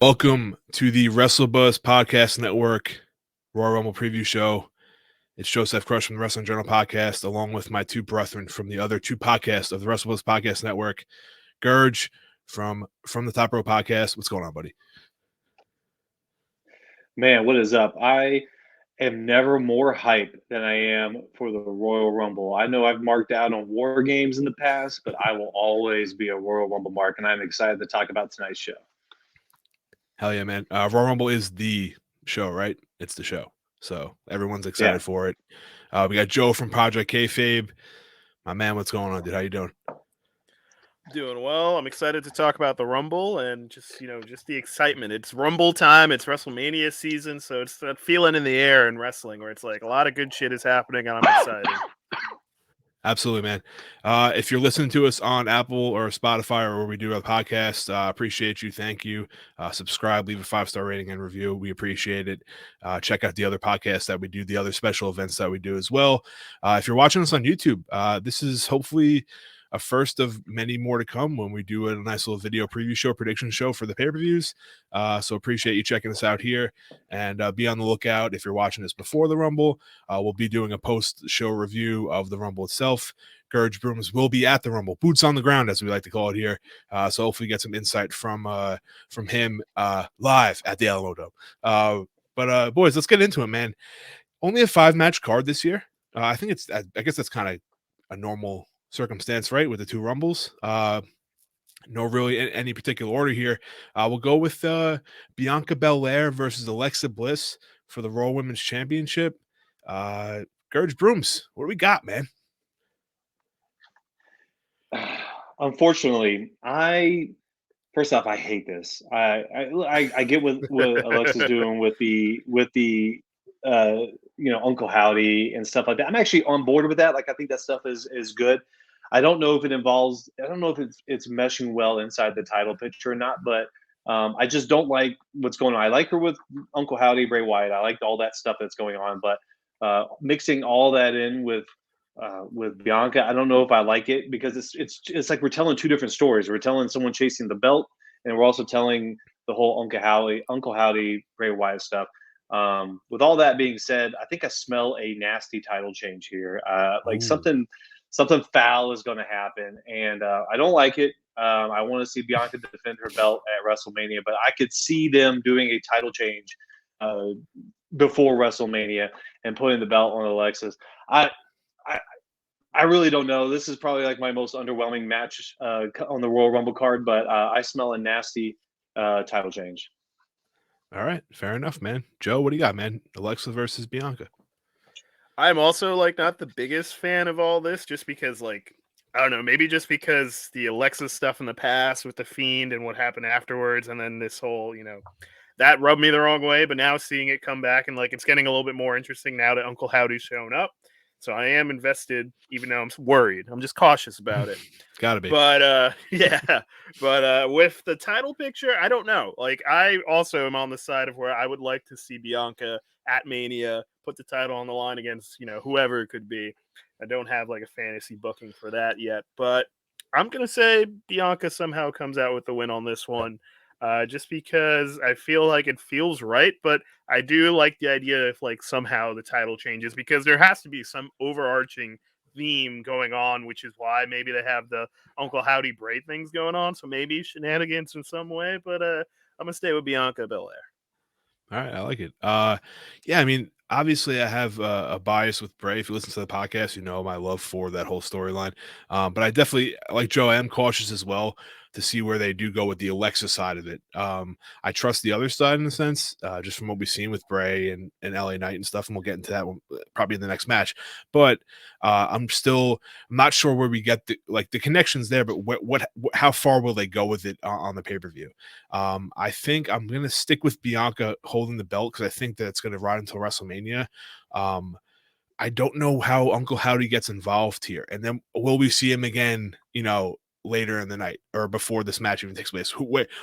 Welcome to the WrestleBuzz Podcast Network Royal Rumble Preview Show. It's Joseph Crush from the Wrestling Journal Podcast, along with my two brethren from the other two podcasts of the WrestleBuzz Podcast Network. Gurge from the Top Row Podcast. What's going on, buddy? Man, what is up? I am never more hyped than I am for the Royal Rumble. I know I've marked out on War Games in the past, but I will always be a Royal Rumble mark, and I'm excited to talk about tonight's show. Hell yeah, man. Royal Rumble is the show, right? It's the show. So everyone's excited for it. We got Joe from Project Kayfabe. My man, what's going on, dude? How you doing? Doing well. I'm excited to talk about the Rumble and just the excitement. It's Rumble time. It's WrestleMania season, so it's that feeling in the air in wrestling where it's like a lot of good shit is happening, and I'm excited. Absolutely, man. If you're listening to us on Apple or Spotify or where we do our podcast, appreciate you. Thank you. Subscribe, leave a 5-star rating and review. We appreciate it. Check out the other podcasts that we do, the other special events that we do as well. If you're watching us on YouTube, this is hopefully a first of many more to come when we do a nice little video preview show, prediction show for the pay-per-views. So appreciate you checking us out here, and be on the lookout. If you're watching this before the Rumble, we'll be doing a post-show review of the Rumble itself. Gurge Brooms will be at the Rumble, boots on the ground, as we like to call it here. So hopefully get some insight from him live at the Alamo Dome. But boys, let's get into it, man. Only a 5-match card this year. I guess that's kind of a normal circumstance, right, with the two Rumbles. No really in any particular order here. We'll go with Bianca Belair versus Alexa Bliss for the Raw Women's Championship. Gurge Brooms, what do we got, man? Unfortunately, first off, I hate this. I get what Alexa's doing with the Uncle Howdy and stuff like that. I'm actually on board with that. Like, I think that stuff is good. I don't know if it's meshing well inside the title picture or not, but I just don't like what's going on. I like her with Uncle Howdy, Bray Wyatt. I liked all that stuff that's going on, but mixing all that in with Bianca, I don't know if I like it, because it's like we're telling two different stories. We're telling someone chasing the belt, and we're also telling the whole Uncle Howdy, Bray Wyatt stuff. With all that being said, I think I smell a nasty title change here. Like something foul is going to happen, and I don't like it. I want to see Bianca defend her belt at WrestleMania, but I could see them doing a title change before WrestleMania and putting the belt on Alexis. I really don't know. This is probably like my most underwhelming match on the Royal Rumble card, but I smell a nasty title change. All right, fair enough, man. Joe, what do you got, man? Alexa versus Bianca. I'm also not the biggest fan of all this, just because I don't know, maybe just because the Alexa stuff in the past with the Fiend and what happened afterwards, and then this whole, that rubbed me the wrong way. But now seeing it come back and it's getting a little bit more interesting now that Uncle Howdy's shown up. So I am invested, even though I'm worried. I'm just cautious about it. Gotta be. But with the title picture, I don't know. I also am on the side of where I would like to see Bianca at Mania put the title on the line against, whoever it could be. I don't have a fantasy booking for that yet, but I'm gonna say Bianca somehow comes out with the win on this one. Just because I feel like it feels right, but I do like the idea if somehow the title changes, because there has to be some overarching theme going on, which is why maybe they have the Uncle Howdy Bray things going on. So maybe shenanigans in some way, but I'm gonna stay with Bianca Belair. All right, I like it. Yeah, I mean, obviously I have a bias with Bray. If you listen to the podcast, you know my love for that whole storyline. But I definitely, like Joe, I am cautious as well to see where they do go with the Alexa side of it. I trust the other side in a sense, just from what we've seen with Bray and LA Knight and stuff, and we'll get into that one probably in the next match. But I'm not sure where we get the connections there, but how far will they go with it on the pay-per-view? I think I'm gonna stick with Bianca holding the belt, because I think that it's gonna ride until WrestleMania. I don't know how Uncle Howdy gets involved here, and then will we see him again, later in the night or before this match even takes place?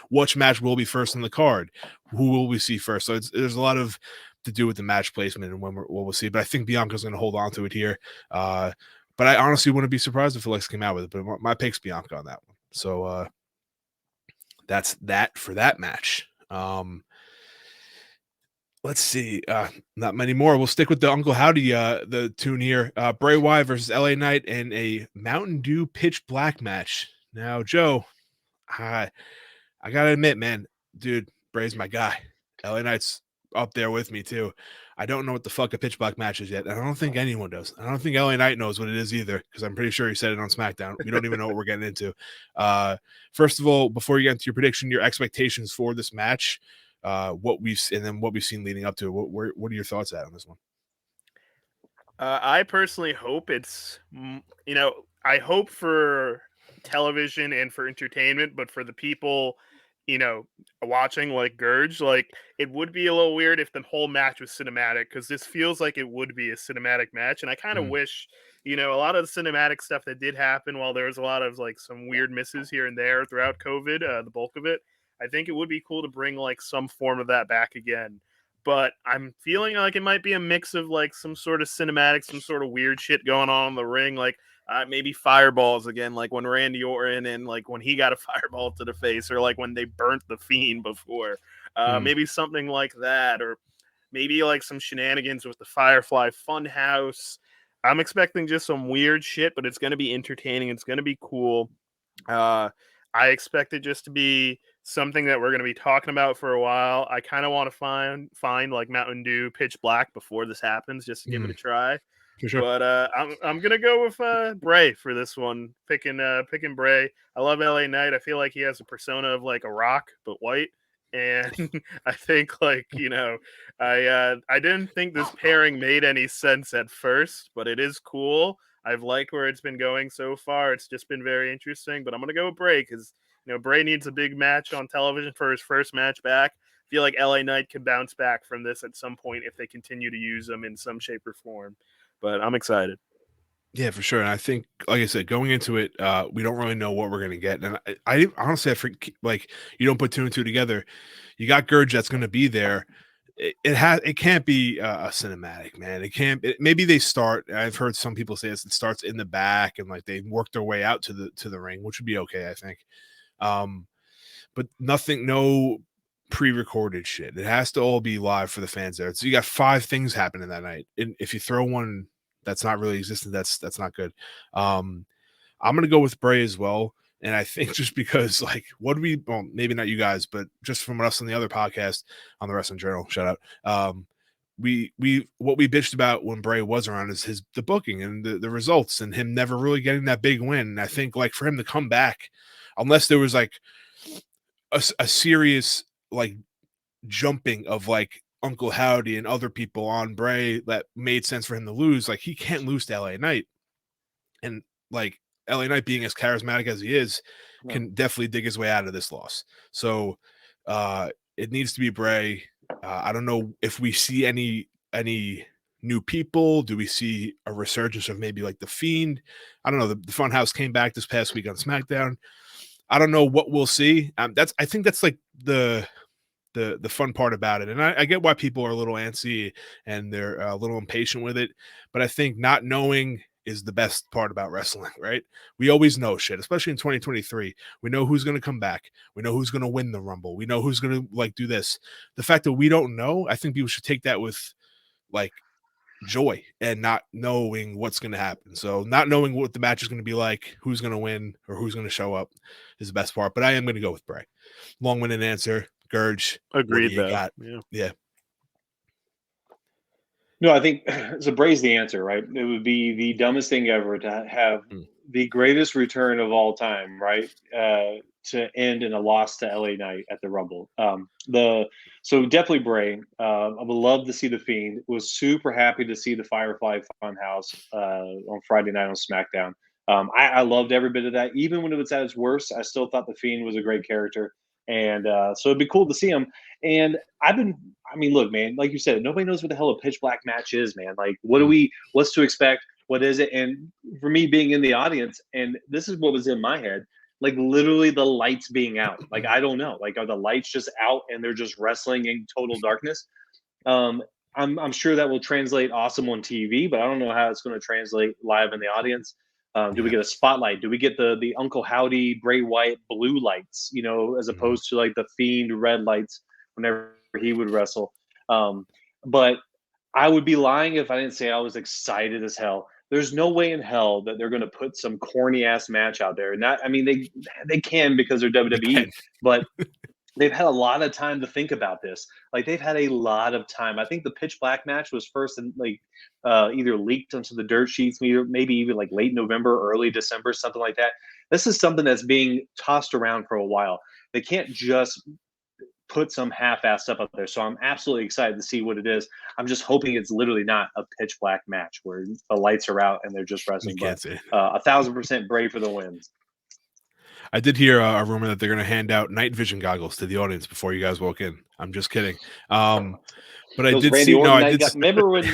Which match will be first on the card? Who will we see first? So there's a lot to do with the match placement and when we'll see. But I think Bianca's going to hold on to it here. But I honestly wouldn't be surprised if Alexa came out with it. But my pick's Bianca on that one. So that's that for that match. Let's see. Not many more. We'll stick with the Uncle Howdy the tune here. Bray Wyatt versus LA Knight in a Mountain Dew pitch black match. Now, Joe, I gotta admit, man, dude, Bray's my guy. LA Knight's up there with me too. I don't know what the fuck a pitch black match is yet. I don't think anyone does. I don't think LA Knight knows what it is either, because I'm pretty sure he said it on SmackDown. We don't even know what we're getting into. First of all, before you get into your prediction, your expectations for this match, what we've seen leading up to it. What are your thoughts on this one? I personally hope it's, I hope for television and for entertainment, but for the people, watching like Gurge, like it would be a little weird if the whole match was cinematic, because this feels like it would be a cinematic match. And I kind of wish, a lot of the cinematic stuff that did happen, while there was a lot of like some weird misses here and there throughout COVID, the bulk of it, I think it would be cool to bring like some form of that back again. But I'm feeling like it might be a mix of like some sort of cinematic, some sort of weird shit going on in the ring, like maybe fireballs again, like when Randy Orton and like when he got a fireball to the face, or like when they burnt the Fiend before, maybe something like that, or maybe like some shenanigans with the Firefly Funhouse. I'm expecting just some weird shit, but it's going to be entertaining. It's going to be cool. I expect it just to be something that we're going to be talking about for a while. I kind of want to find like Mountain Dew Pitch Black before this happens, just to give it a try. For sure. But I'm gonna go with Bray for this one. Picking Bray. I love LA Knight. I feel like he has a persona of like a Rock but white, and I think like I didn't think this pairing made any sense at first, but it is cool. I've liked where it's been going so far. It's just been very interesting. But I'm gonna go with Bray because Bray needs a big match on television for his first match back. I feel like LA Knight can bounce back from this at some point if they continue to use him in some shape or form. But I'm excited. Yeah, for sure. And I think, like I said, going into it, we don't really know what we're going to get. And I honestly, like, you don't put two and two together. You got Gurge that's going to be there. It can't be a cinematic, man. It can't. Maybe they start. I've heard some people say this. It starts in the back and like they work their way out to the ring, which would be okay, I think. But nothing, no pre-recorded shit. It has to all be live for the fans there. So you got 5 things happening that night. And if you throw one that's not really existent, that's not good. I'm gonna go with Bray as well. And I think just because like well, maybe not you guys, but just from us on the other podcast on the Wrestling Journal, shout out. We what we bitched about when Bray was around is the booking and the results and him never really getting that big win. And I think like for him to come back, unless there was like a serious like jumping of like Uncle Howdy and other people on Bray that made sense for him to lose, like he can't lose to LA Knight. And like LA Knight being as charismatic as he is, can definitely dig his way out of this loss. So it needs to be Bray. I don't know if we see any new people. Do we see a resurgence of maybe like the Fiend? I don't know. The Funhouse came back this past week on SmackDown. I don't know what we'll see. I think that's like the fun part about it. And I get why people are a little antsy and they're a little impatient with it. But I think not knowing is the best part about wrestling, right? We always know shit, especially in 2023. We know who's going to come back. We know who's going to win the Rumble. We know who's going to like do this. The fact that we don't know, I think people should take that with like joy and not knowing what's going to happen. So not knowing what the match is going to be like, who's going to win or who's going to show up is the best part. But I am going to go with Bray. Long-winded answer. Gurge. Agreed, though. Got? Yeah. No, I think so. Bray's the answer, right? It would be the dumbest thing ever to have the greatest return of all time, right? To end in a loss to LA Knight at the Rumble. So definitely Bray. I would love to see the Fiend. Was super happy to see the Firefly Funhouse on Friday night on SmackDown. I loved every bit of that. Even when it was at its worst, I still thought the Fiend was a great character. And so it'd be cool to see him. And look, man, like you said, nobody knows what the hell a pitch black match is, man. Like, what's to expect? What is it? And for me being in the audience, and this is what was in my head, like literally the lights being out. Like, I don't know. Like, are the lights just out and they're just wrestling in total darkness? I'm sure that will translate awesome on TV, but I don't know how it's going to translate live in the audience. Do we get a spotlight? Do we get the Uncle Howdy Bray Wyatt blue lights, as opposed to like the Fiend red lights? whenever he would wrestle. But I would be lying if I didn't say I was excited as hell. There's no way in hell that they're going to put some corny ass match out there. Not, I mean, they can because they're They WWE, can. but they've had a lot of time to think about this. Like they've had a lot of time. I think the Pitch Black match was first in like either leaked onto the dirt sheets, maybe even like late November, early December, something like that. This is something that's being tossed around for a while. They can't just put some half-assed stuff up there. So I'm absolutely excited to see what it is. I'm just hoping it's literally not a pitch black match where the lights are out and they're just wrestling. You can't say. 1,000% Bray for the wins. I did hear a rumor that they're going to hand out night vision goggles to the audience before you guys walk in. I'm just kidding. But I did see. No, I did. Remember when?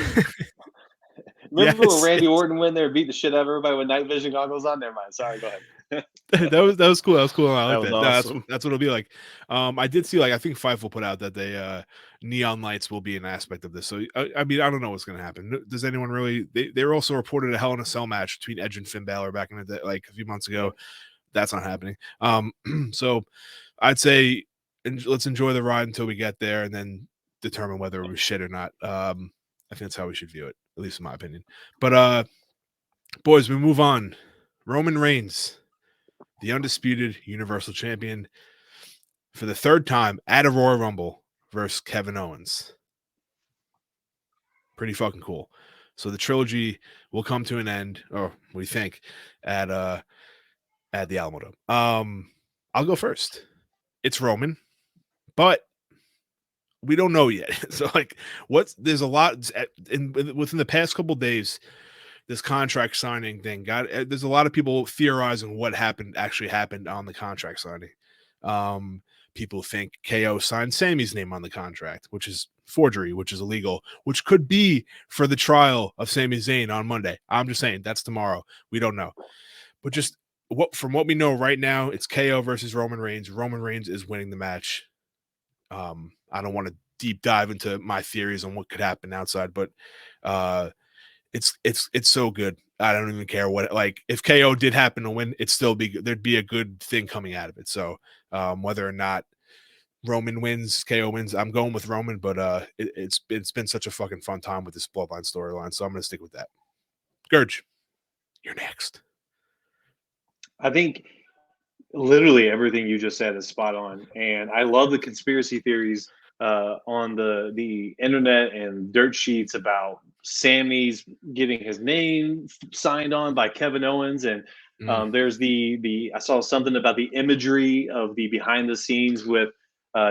Remember Yes, when Randy yes. Orton went there and beat the shit out of everybody with night vision goggles on? Never mind. Sorry, go ahead. that was cool. That was cool. I like was that. awesome. No, that's what it'll be like. I did see I think Fightful put out that they neon lights will be an aspect of this. So I mean I don't know what's going to happen. Does anyone really? They were also reported a Hell in a Cell match between Edge and Finn Balor back in the day, like a few months ago. That's not happening. So I'd say let's enjoy the ride until we get there, and then determine whether it was shit or not. I think that's how we should view it, at least in my opinion. But boys, we move on. Roman Reigns, the undisputed Universal Champion, for the third time at a Royal Rumble versus Kevin Owens. Pretty fucking cool. So the trilogy will come to an end, or we think, at the Alamodome. I'll go first. It's Roman, but we don't know yet. So there's a lot within the past couple of days. This contract signing thing there's a lot of people theorizing what actually happened on the contract signing. People think KO signed Sammy's name on the contract, which is forgery, which is illegal, which could be for the trial of Sami Zayn on Monday. I'm just saying that's tomorrow. We don't know. But just from what we know right now, it's KO versus Roman Reigns. Roman Reigns is winning the match. I don't want to deep dive into my theories on what could happen outside, but it's so good. I don't even care what if KO did happen to win, there'd be a good thing coming out of it. So whether or not Roman wins, KO wins, I'm going with Roman, but it's been such a fucking fun time with this bloodline storyline, so I'm gonna stick with that. Gurge, you're next. I think literally everything you just said is spot on, and I love the conspiracy theories on the internet and dirt sheets about Sammy's getting his name signed on by Kevin Owens, and there's the I saw something about the imagery of the behind the scenes with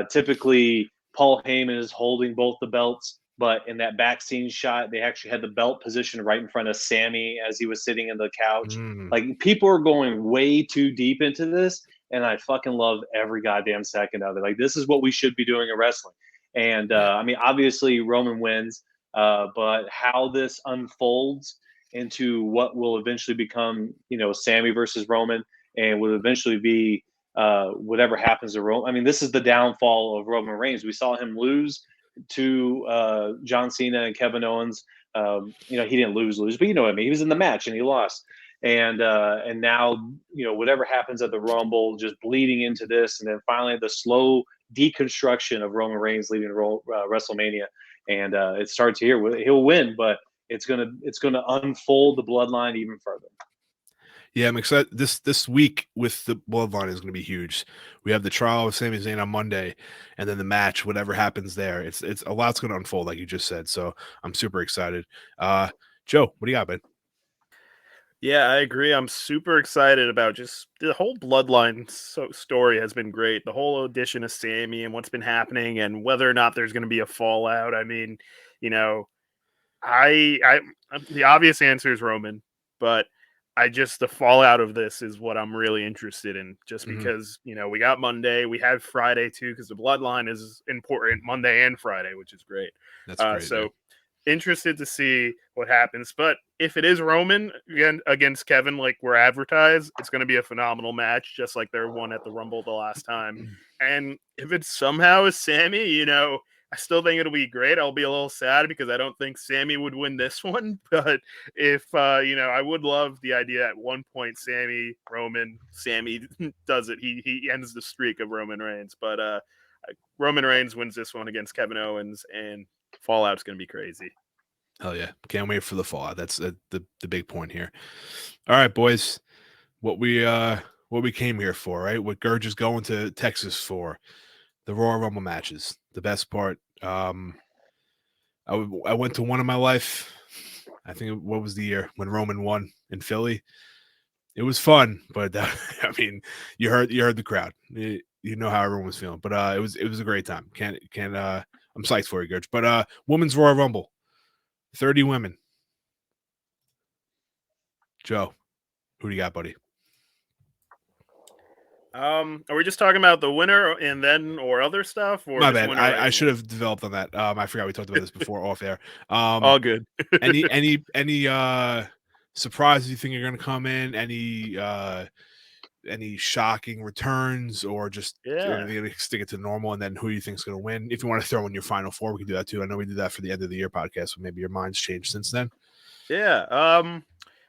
typically Paul Heyman is holding both the belts, but in that back scene shot, they actually had the belt positioned right in front of Sammy as he was sitting in the couch. Like people are going way too deep into this, and I fucking love every goddamn second of it. Like this is what we should be doing in wrestling. And I mean, obviously Roman wins, but how this unfolds into what will eventually become, Sammy versus Roman, and will eventually be whatever happens to Roman. I mean, this is the downfall of Roman Reigns. We saw him lose to John Cena and Kevin Owens. He didn't lose, but you know what I mean. He was in the match and he lost. And now whatever happens at the Rumble, just bleeding into this, and then finally the slow deconstruction of Roman Reigns leading WrestleMania, and it starts here. He'll win, but it's gonna unfold the bloodline even further. Yeah, I'm excited. This week with the bloodline is going to be huge. We have the trial of Sami Zayn on Monday, and then the match. Whatever happens there, it's a lot's going to unfold, like you just said. So I'm super excited. Joe, what do you got, man? Yeah, I agree. I'm super excited about just the whole bloodline story has been great. The whole addition of Sammy and what's been happening, and whether or not there's going to be a fallout. I mean, I the obvious answer is Roman, but the fallout of this is what I'm really interested in, just because, we got Monday, we have Friday too, because the bloodline is important Monday and Friday, which is great. That's great. So interested to see what happens. But if it is Roman against Kevin, like we're advertised, it's going to be a phenomenal match, just like there one at the Rumble the last time. And if it somehow is Sammy, I still think it'll be great. I'll be a little sad because I don't think Sammy would win this one. But if, I would love the idea at one point, Sammy does it. He ends the streak of Roman Reigns. But Roman Reigns wins this one against Kevin Owens, and Fallout's going to be crazy. Hell yeah. Can't wait for the Fallout. That's the big point here. All right, boys. What we came here for, right? What Gurge is going to Texas for. The Royal Rumble matches. The best part. I went to one in my life. I think what was the year when Roman won in Philly? It was fun, but I mean, you heard the crowd. You know how everyone was feeling, but it was a great time. I'm psyched for you, Gurge. But Women's Royal Rumble, 30 women. Joe, who do you got, buddy? Are we just talking about the winner and then or other stuff? Or My just bad. winner I should have developed on that. I forgot we talked about this before off air. All good. any surprises you think are going to come in? Any shocking returns, or just are they going to stick it to normal? And then who you think is going to win? If you want to throw in your final four, we can do that too. I know we did that for the end of the year podcast, so maybe your mind's changed since then. Yeah.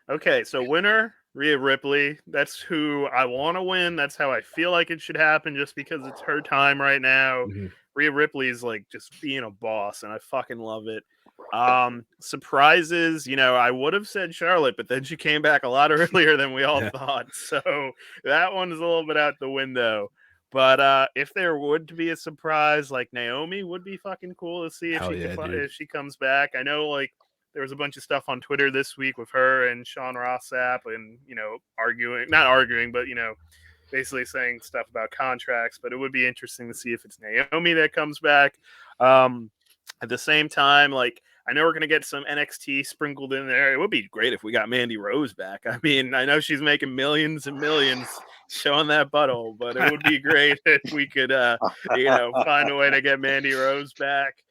Okay. So winner, Rhea Ripley. That's who I want to win. That's how I feel like it should happen, just because it's her time right now. Mm-hmm. Rhea Ripley is like just being a boss, and I fucking love it. Surprises, I would have said Charlotte, but then she came back a lot earlier than we all thought. So that one is a little bit out the window. But if there would be a surprise, like Naomi would be fucking cool to see if she comes back. I know, like, there was a bunch of stuff on Twitter this week with her and Sean Rossap and, not arguing, but, basically saying stuff about contracts. But it would be interesting to see if it's Naomi that comes back. At the same time, like, I know we're going to get some NXT sprinkled in there. It would be great if we got Mandy Rose back. I mean, I know she's making millions and millions showing that butthole, but it would be great if we could, find a way to get Mandy Rose back.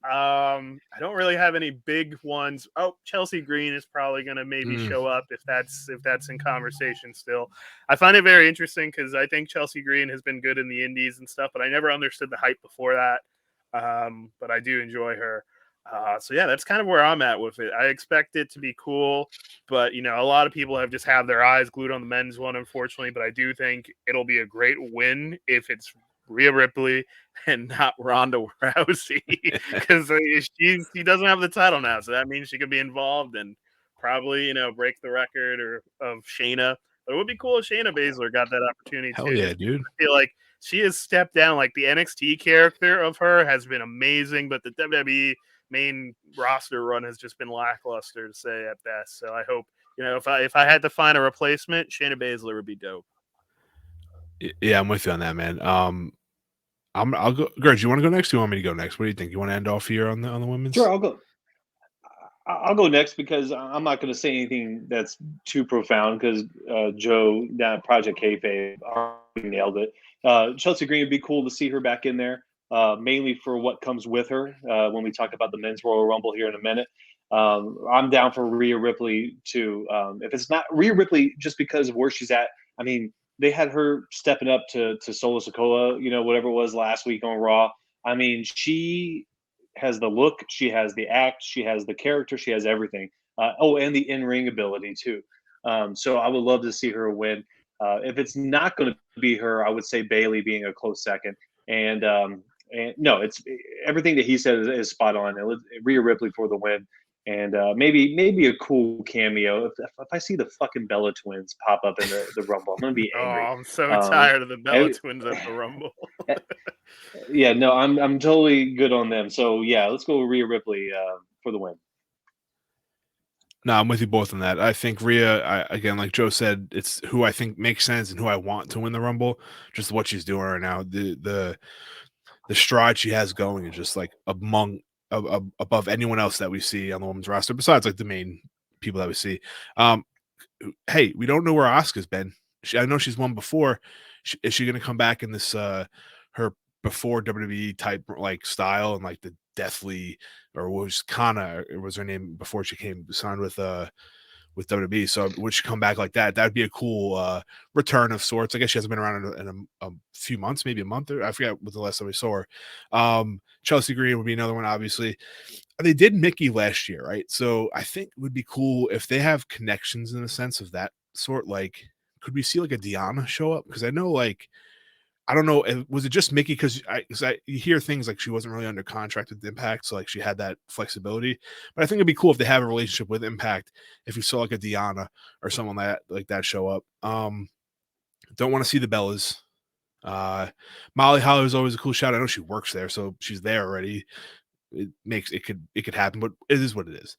I don't really have any big ones. Oh, Chelsea Green is probably going to maybe show up if that's in conversation still. I find it very interesting because I think Chelsea Green has been good in the indies and stuff, but I never understood the hype before that. But I do enjoy her. So yeah, that's kind of where I'm at with it. I expect it to be cool, but a lot of people have their eyes glued on the men's one, unfortunately. But I do think it'll be a great win if it's Rhea Ripley and not Ronda Rousey, because she doesn't have the title now, so that means she could be involved and probably break the record of Shayna. But it would be cool if Shayna Baszler got that opportunity. Hell yeah, dude! I feel like she has stepped down. Like, the NXT character of her has been amazing, but the WWE main roster run has just been lackluster, to say at best. So I hope, if I had to find a replacement, Shayna Baszler would be dope. Yeah, I'm with you on that, man. I'll go. Gurge, you want to go next? Or you want me to go next? What do you think? You want to end off here on the women's? Sure, I'll go next because I'm not going to say anything that's too profound because Joe, that Project Kayfabe, already nailed it. Chelsea Green would be cool to see her back in there, mainly for what comes with her when we talk about the men's Royal Rumble here in a minute. I'm down for Rhea Ripley too. If it's not Rhea Ripley, just because of where she's at, I mean, they had her stepping up to Solo Sikoa, whatever it was last week on Raw. I mean, she has the look, she has the act, she has the character, she has everything. And the in-ring ability too. So I would love to see her win. If it's not going to be her, I would say Bayley being a close second. And no, it's everything that he said is spot on. Rhea Ripley for the win. And maybe a cool cameo. If I see the fucking Bella Twins pop up in the Rumble, I'm gonna be angry. Oh, I'm so tired of the Bella Twins at the Rumble. Yeah, no, I'm totally good on them. So yeah, let's go with Rhea Ripley for the win. No, I'm with you both on that. I think Rhea, again, like Joe said, it's who I think makes sense and who I want to win the Rumble. Just what she's doing right now, the stride she has going is just like above anyone else that we see on the women's roster, besides like the main people that we see. Hey, we don't know where Asuka's been. I know she's won before. Is she going to come back in this her before WWE type like style and like the deathly, or was her name before she signed with WWE? So would she come back like that? That'd be a cool return of sorts. I guess she hasn't been around in a few months, maybe a month, or I forget what the last time we saw her. Chelsea Green would be another one, obviously. They did Mickey last year, right? So I think it would be cool if they have connections in a sense of that sort. Like, could we see like a Deanna show up? Because I know like I don't know. Was it just Mickey? Because you hear things like she wasn't really under contract with Impact, so like she had that flexibility. But I think it'd be cool if they have a relationship with Impact. If you saw like a Deanna or someone like that show up. Don't want to see the Bellas. Molly Holly is always a cool shot. I know she works there, so she's there already. It could happen, but it is what it is.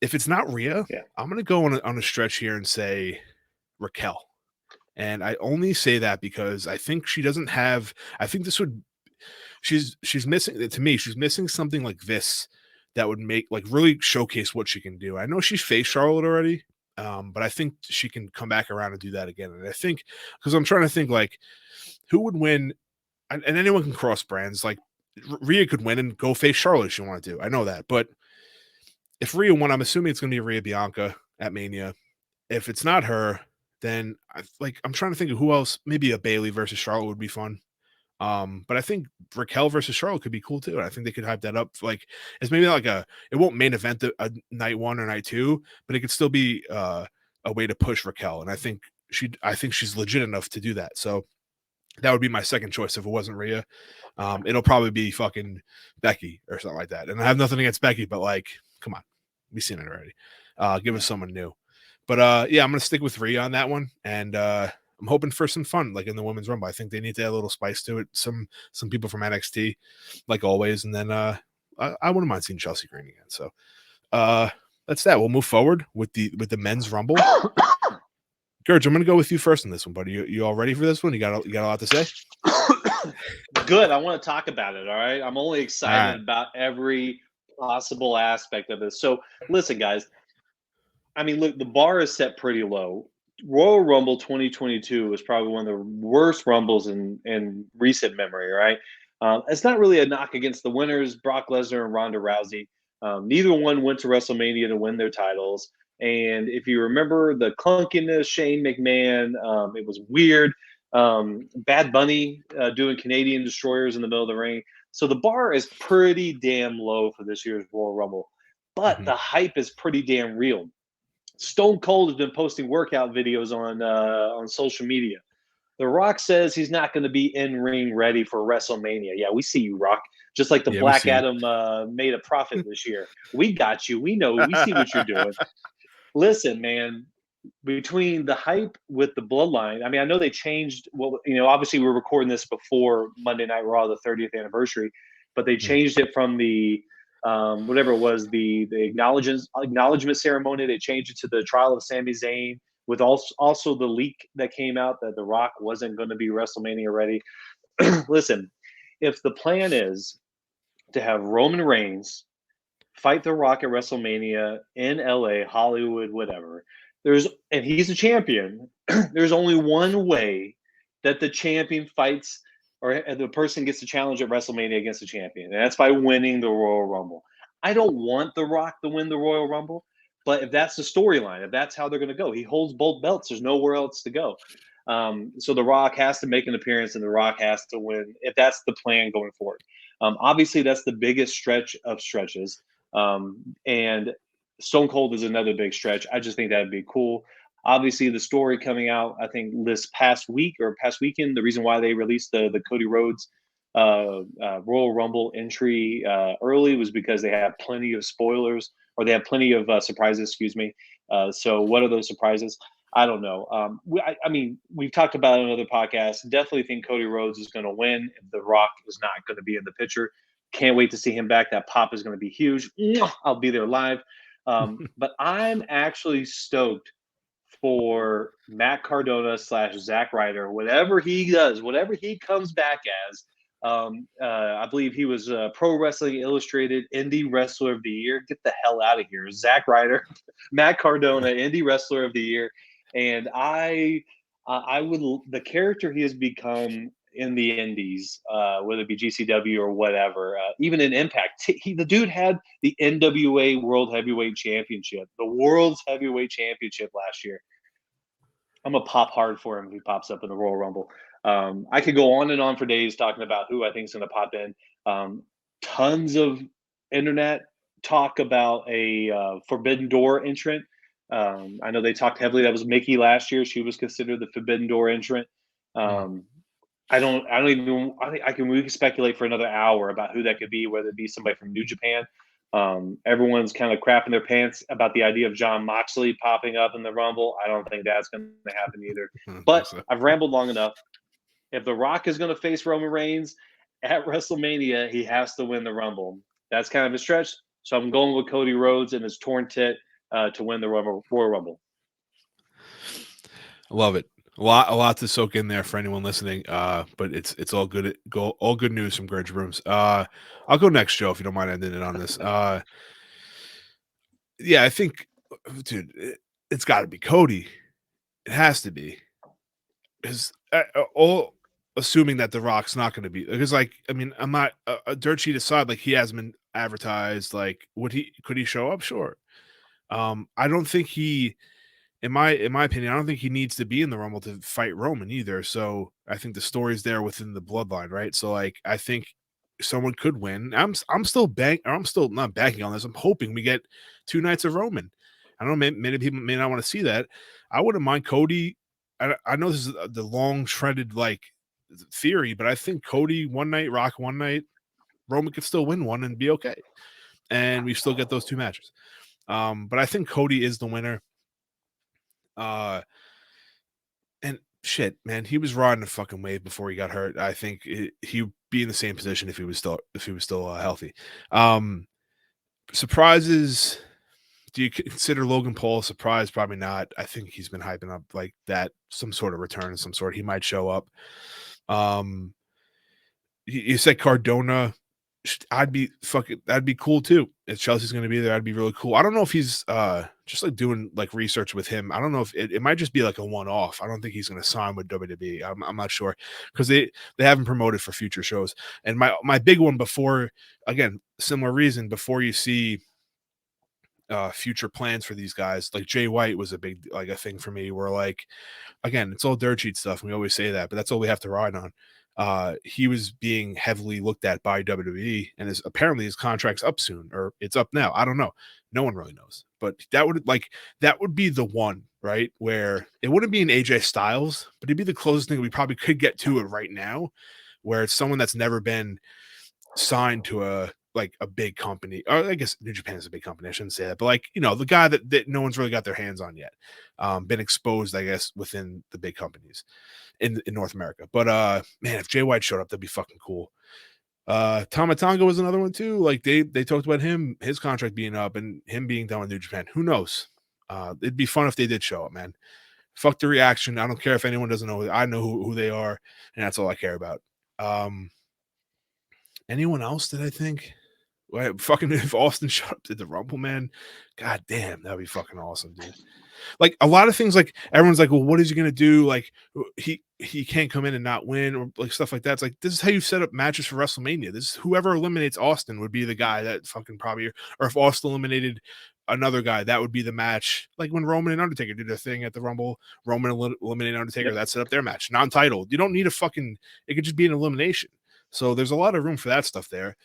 If it's not Rhea, I'm gonna go on a stretch here and say Raquel. And I only say that because I think she doesn't have. I think this would. She's missing, to me. She's missing something like this that would make like really showcase what she can do. I know she's faced Charlotte already, but I think she can come back around and do that again. And I think because I'm trying to think like who would win, and anyone can cross brands. Like Rhea could win and go face Charlotte if she want to do. I know that, but if Rhea won, I'm assuming it's going to be Rhea Bianca at Mania. If it's not her, then I'm trying to think of who else. Maybe a Bailey versus Charlotte would be fun. But I think Raquel versus Charlotte could be cool too. And I think they could hype that up. Like it's maybe like it won't main event a night 1 or night 2, but it could still be a way to push Raquel. And I think she's legit enough to do that. So that would be my second choice if it wasn't Rhea. It'll probably be fucking Becky or something like that. And I have nothing against Becky, but like, come on, we've seen it already. Give us someone new. But yeah, I'm gonna stick with Rhea on that one, and I'm hoping for some fun, like in the women's rumble. I think they need to add a little spice to it. Some people from NXT, like always, and then I wouldn't mind seeing Chelsea Green again. So that's that. We'll move forward with the men's rumble. Gurge, I'm gonna go with you first on this one, buddy. You all ready for this one? You got a lot to say? Good. I want to talk about it. All right. I'm only excited about every possible aspect of this. So listen, guys. I mean, look, the bar is set pretty low. Royal Rumble 2022 was probably one of the worst Rumbles in recent memory, right? It's not really a knock against the winners, Brock Lesnar and Ronda Rousey. Neither one went to WrestleMania to win their titles. And if you remember the clunkiness, Shane McMahon, it was weird. Bad Bunny doing Canadian Destroyers in the middle of the ring. So the bar is pretty damn low for this year's Royal Rumble. But the hype is pretty damn real. Stone Cold has been posting workout videos on social media. The Rock says he's not going to be in-ring ready for WrestleMania. Yeah, we see you, Rock. Just like the Black Adam made a profit this year. We got you. We know. We see what you're doing. Listen, man, between the hype with the Bloodline, I mean, I know they changed. Well, obviously we're recording this before Monday Night Raw, the 30th anniversary, but they changed it from the whatever it was, the acknowledgement ceremony. They changed it to the trial of Sami Zayn, with also the leak that came out that The Rock wasn't going to be WrestleMania ready. Listen, if the plan is to have Roman Reigns fight The Rock at WrestleMania in LA, Hollywood, whatever, and he's a champion, there's only one way that the champion fights, or the person gets to challenge at WrestleMania against the champion, and that's by winning the Royal Rumble. I don't want The Rock to win the Royal Rumble, but if that's the storyline, if that's how they're going to go, he holds both belts. There's nowhere else to go. So The Rock has to make an appearance, and The Rock has to win if that's the plan going forward. Obviously, that's the biggest stretch of stretches, and Stone Cold is another big stretch. I just think that'd be cool. Obviously, the story coming out, I think, this past week or past weekend, the reason why they released the Cody Rhodes Royal Rumble entry early was because they have plenty of spoilers, or they have plenty of surprises, excuse me. So what are those surprises? I don't know. I mean, we've talked about it on other podcasts. Definitely think Cody Rhodes is going to win if The Rock is not going to be in the picture. Can't wait to see him back. That pop is going to be huge. I'll be there live. But I'm actually stoked for Matt Cardona / Zack Ryder, whatever he does, whatever he comes back as. I believe he was Pro Wrestling Illustrated Indie Wrestler of the Year. Get the hell out of here. Zack Ryder, Matt Cardona, Indie Wrestler of the Year. And I would, the character he has become in the indies, whether it be GCW or whatever, even in Impact, the dude had the NWA World Heavyweight Championship, the World's Heavyweight Championship last year. I'm gonna pop hard for him if he pops up in the Royal Rumble. I could go on and on for days talking about who I think is going to pop in. Tons of internet talk about a Forbidden Door entrant. I know they talked heavily. That was Mickey last year. She was considered the Forbidden Door entrant. I think we can speculate for another hour about who that could be, whether it be somebody from New Japan. Everyone's kind of crapping their pants about the idea of John Moxley popping up in the Rumble. I don't think that's going to happen either. I don't think But so. I've rambled long enough. If The Rock is going to face Roman Reigns at WrestleMania, he has to win the Rumble. That's kind of a stretch. So I'm going with Cody Rhodes and his torn tit to win the Royal Rumble. I love it. A lot to soak in there for anyone listening. But it's all good. All good news from Grudge Rooms. I'll go next, Joe, if you don't mind ending it on this. Yeah, I think, dude, it's got to be Cody. It has to be, because all assuming that The Rock's not going to be, because, like, I mean, I'm not a dirt sheet aside. Like, he hasn't been advertised. Like, could he show up? Sure. I don't think he. In my opinion, I don't think he needs to be in the Rumble to fight Roman either. So I think the story's there within the bloodline, right? So, like, I think someone could win. I'm still not banking on this. I'm hoping we get 2 nights of Roman. I don't know, many people may not want to see that. I wouldn't mind Cody. I know this is the long shredded like theory, but I think Cody one night, Rock one night, Roman could still win one and be okay, and we still get those 2 matches. But I think Cody is the winner. And shit, man, he was riding a fucking wave before he got hurt. I think he would be in the same position if he was still healthy. Surprises. Do you consider Logan Paul a surprise? Probably not. I think he's been hyping up like that, some sort of return of some sort. He might show up. You said Cardona. That'd be cool too. If Chelsea's going to be there, that'd be really cool. I don't know if he's just like doing like research with him. I don't know if it might just be like a one-off. I don't think he's going to sign with WWE. I'm not sure, because they haven't promoted for future shows. And my big one, before, again, similar reason, before you see future plans for these guys, like Jay White was a thing for me, where, like, again, it's all dirt sheet stuff, and we always say that, but that's all we have to ride on. He was being heavily looked at by WWE, and apparently his contract's up soon, or it's up now. I don't know. No one really knows, but that would be the one, right? Where it wouldn't be an AJ Styles, but it'd be the closest thing we probably could get to it right now, where it's someone that's never been signed to a big company. Or I guess New Japan is a big company. I shouldn't say that, but, like, the guy that no one's really got their hands on yet, been exposed, I guess, within the big companies in North America. But man, if Jay White showed up, that'd be fucking cool. Tama Tonga was another one too. Like, they talked about his contract being up and him being done with New Japan. Who knows? It'd be fun if they did show up, man. Fuck the reaction. I don't care if anyone doesn't know. I know who they are, and that's all I care about. Anyone else that I think? Well, fucking, if Austin showed up to the Rumble, man, god damn, that'd be fucking awesome, dude. Like, a lot of things, like, everyone's like, well, what is he gonna do? Like, he can't come in and not win, or like stuff like that. It's like, this is how you set up matches for WrestleMania. This is whoever eliminates Austin would be the guy that fucking probably, or if Austin eliminated another guy, that would be the match. Like when Roman and Undertaker did their thing at the Rumble, Roman eliminated Undertaker, that set up their match, non-titled. You don't need it could just be an elimination. So there's a lot of room for that stuff there.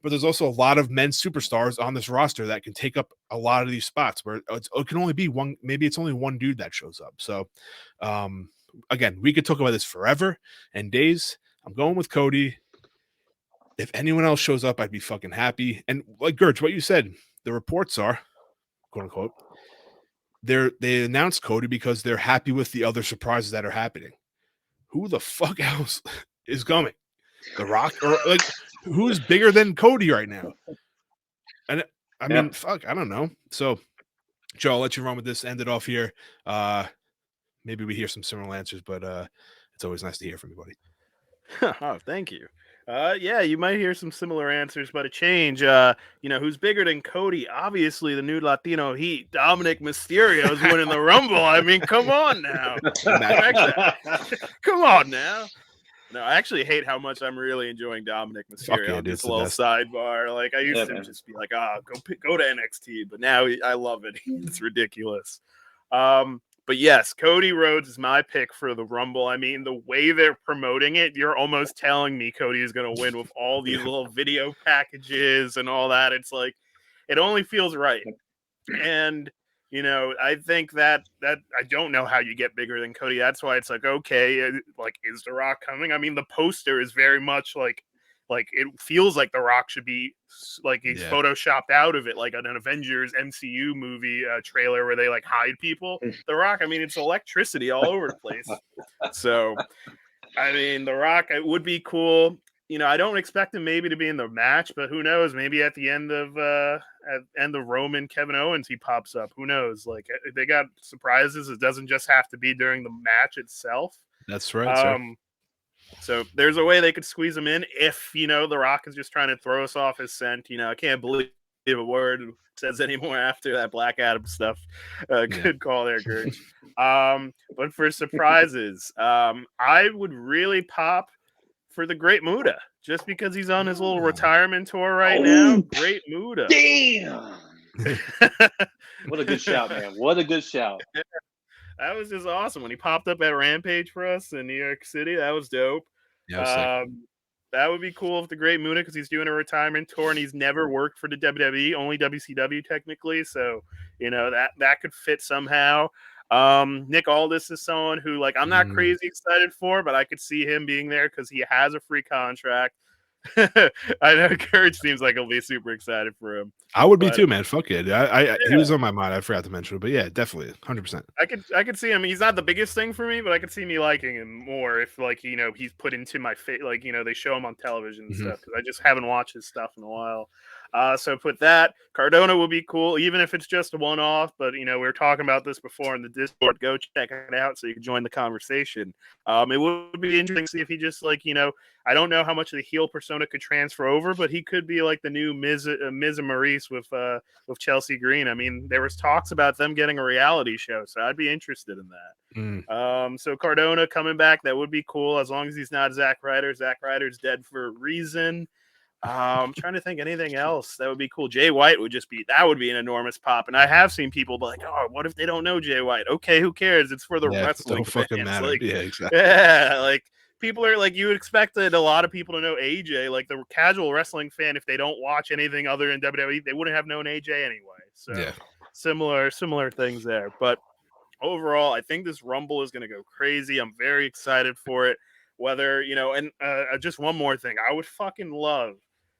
But there's also a lot of men's superstars on this roster that can take up a lot of these spots, where it can only be one. Maybe it's only one dude that shows up. So, again, we could talk about this forever and days. I'm going with Cody. If anyone else shows up, I'd be fucking happy. And like Gertz, what you said, the reports are, quote unquote, they announced Cody because they're happy with the other surprises that are happening. Who the fuck else is coming? The Rock, or like, who's bigger than Cody right now? And I mean, fuck, I don't know. So, Joe, I'll let you run with this. End it off here. Maybe we hear some similar answers, but it's always nice to hear from you, buddy. Oh, thank you. Yeah, you might hear some similar answers, but a change. Who's bigger than Cody? Obviously, the new Latino Heat, Dominic Mysterio, is winning the Rumble. I mean, come on now. Come on now. No, I actually hate how much I'm really enjoying Dominic Mysterio. This little sidebar. Like, I used to just be like, go to NXT, but now I love it. It's ridiculous. But yes, Cody Rhodes is my pick for the Rumble. I mean, the way they're promoting it, you're almost telling me Cody is going to win with all these little video packages and all that. It's like, it only feels right. And, I think that I don't know how you get bigger than Cody. That's why it's like, okay, like, is The Rock coming? I mean, the poster is very much like it feels like The Rock should be like he's photoshopped out of it, like an Avengers MCU movie trailer where they like hide people. The Rock, I mean, it's electricity all over the place. So, I mean, The Rock, it would be cool. I don't expect him maybe to be in the match, but who knows? Maybe at the end of Roman Kevin Owens, he pops up. Who knows? Like, they got surprises. It doesn't just have to be during the match itself. That's right, sir. So there's a way they could squeeze him in if, The Rock is just trying to throw us off his scent. I can't believe a word it says anymore after that Black Adam stuff. Good call there, Gurge. But for surprises, I would really pop for the Great Muta, just because he's on his little retirement tour right now. Great Muta. Damn. What a good shout, man. What a good shout. That was just awesome when he popped up at Rampage for us in New York City. That was dope. Yeah, that would be cool if the Great Muta, because he's doing a retirement tour and he's never worked for the WWE, only WCW technically. So, that could fit somehow. Nick Aldis is someone who, like, I'm not crazy excited for, but I could see him being there because he has a free contract. I know Courage seems like he'll be super excited for him. I would be too, man. Fuck it. He was on my mind. I forgot to mention it, but yeah, definitely, 100%. I could see him. He's not the biggest thing for me, but I could see me liking him more if, like, he's put into my face. Like, they show him on television and stuff, because I just haven't watched his stuff in a while. So put that. Cardona will be cool, even if it's just a one-off. But we were talking about this before in the Discord. Go check it out so you can join the conversation. It would be interesting to see if he just, like, I don't know how much of the heel persona could transfer over, but he could be like the new Miz and Maurice with Chelsea Green. I mean, there was talks about them getting a reality show, so I'd be interested in that. So Cardona coming back, that would be cool, as long as he's not Zack Ryder. Zack Ryder's dead for a reason. I'm trying to think anything else that would be cool. Jay White would be an enormous pop. And I have seen people be like, oh, what if they don't know Jay White? Okay, who cares? It's for the wrestling. Don't fucking matter. Like, yeah, exactly. Yeah, like, people are like, you would expect a lot of people to know AJ. Like, the casual wrestling fan, if they don't watch anything other than WWE, they wouldn't have known AJ anyway. So similar things there. But overall, I think this Rumble is going to go crazy. I'm very excited for it. Whether, and just one more thing, I would fucking love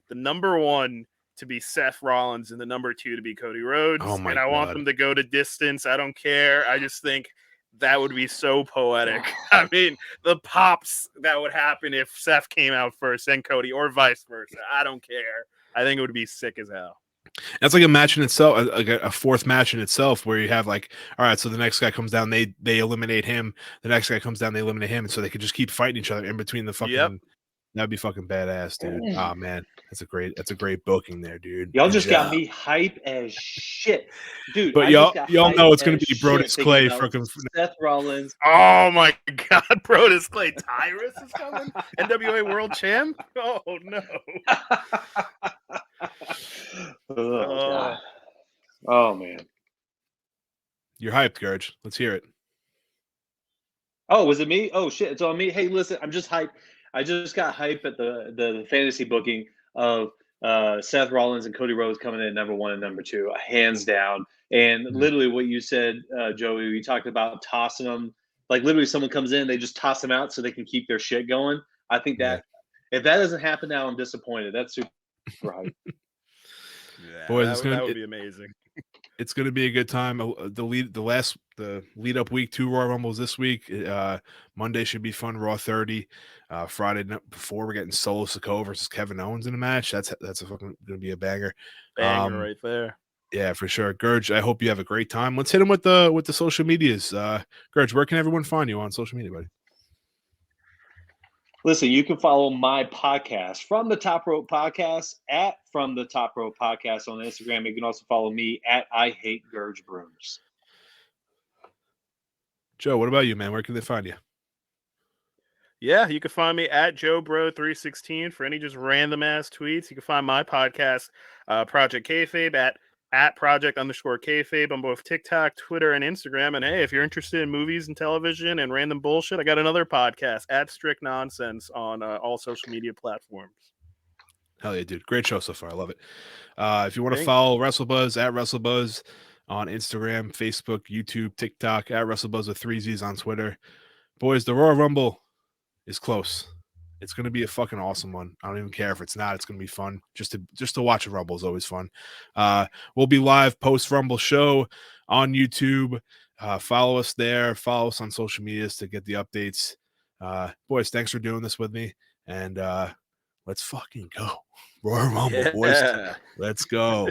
the number one to be Seth Rollins and the number two to be Cody Rhodes. And I want them to go to distance. I don't care. I just think that would be so poetic. I mean, the pops that would happen if Seth came out first and Cody, or vice versa. I don't care. I think it would be sick as hell. That's like a match in itself, like a fourth match in itself, where you have like, all right, so the next guy comes down, they eliminate him. The next guy comes down, they eliminate him, and so they could just keep fighting each other in between the fucking. Yep. That'd be fucking badass, dude. Oh man, that's a great booking there, dude. Y'all just got me hype as shit, dude. But y'all know it's gonna be Brodus Clay fucking Seth Rollins. Oh my god, Brodus Clay Tyrus is coming. NWA World Champ. Oh no. Oh man. You're hyped, Gurge. Let's hear it. Oh, was it me? Oh shit, it's on me. Hey, listen, I'm just hyped. I just got hype at the fantasy booking of Seth Rollins and Cody Rhodes coming in number one and number two, hands down. And literally what you said, Joey, we talked about tossing them. Like, literally someone comes in, they just toss them out so they can keep their shit going. I think that if that doesn't happen now, I'm disappointed. That's super hype. Boys, that would be amazing. It's going to be a good time. The lead up week, 2 Royal Rumbles this week. Monday should be fun. Raw 30. Friday before, we're getting Solo Sikoa versus Kevin Owens in a match. That's a fucking going to be a banger. Banger right there. Yeah, for sure. Gurge, I hope you have a great time. Let's hit him with the social medias. Gurge, where can everyone find you on social media, buddy? Listen, you can follow my podcast, From the Top Rope Podcast, at From the Top Rope Podcast on Instagram. You can also follow me at I Hate Gurge Brooms. Joe, what about you, man? Where can they find you? Yeah, you can find me at JoeBro316 for any just random ass tweets. You can find my podcast, Project Kayfabe, at Project_Kayfabe on both TikTok, Twitter, and Instagram. And hey, if you're interested in movies and television and random bullshit, I got another podcast at Strict Nonsense on all social media platforms. Hell yeah, dude. Great show so far. I love it. If you want to follow WrestleBuzz at WrestleBuzz, on Instagram, Facebook, YouTube, TikTok, at WrestleBuzz with 3 Z's on Twitter. Boys, the Royal Rumble is close. It's going to be a fucking awesome one. I don't even care if it's not. It's going to be fun. Just to watch a Rumble is always fun. We'll be live post Rumble show on YouTube. Follow us there. Follow us on social medias to get the updates. Boys, thanks for doing this with me. And let's fucking go. Royal Rumble, boys. Let's go.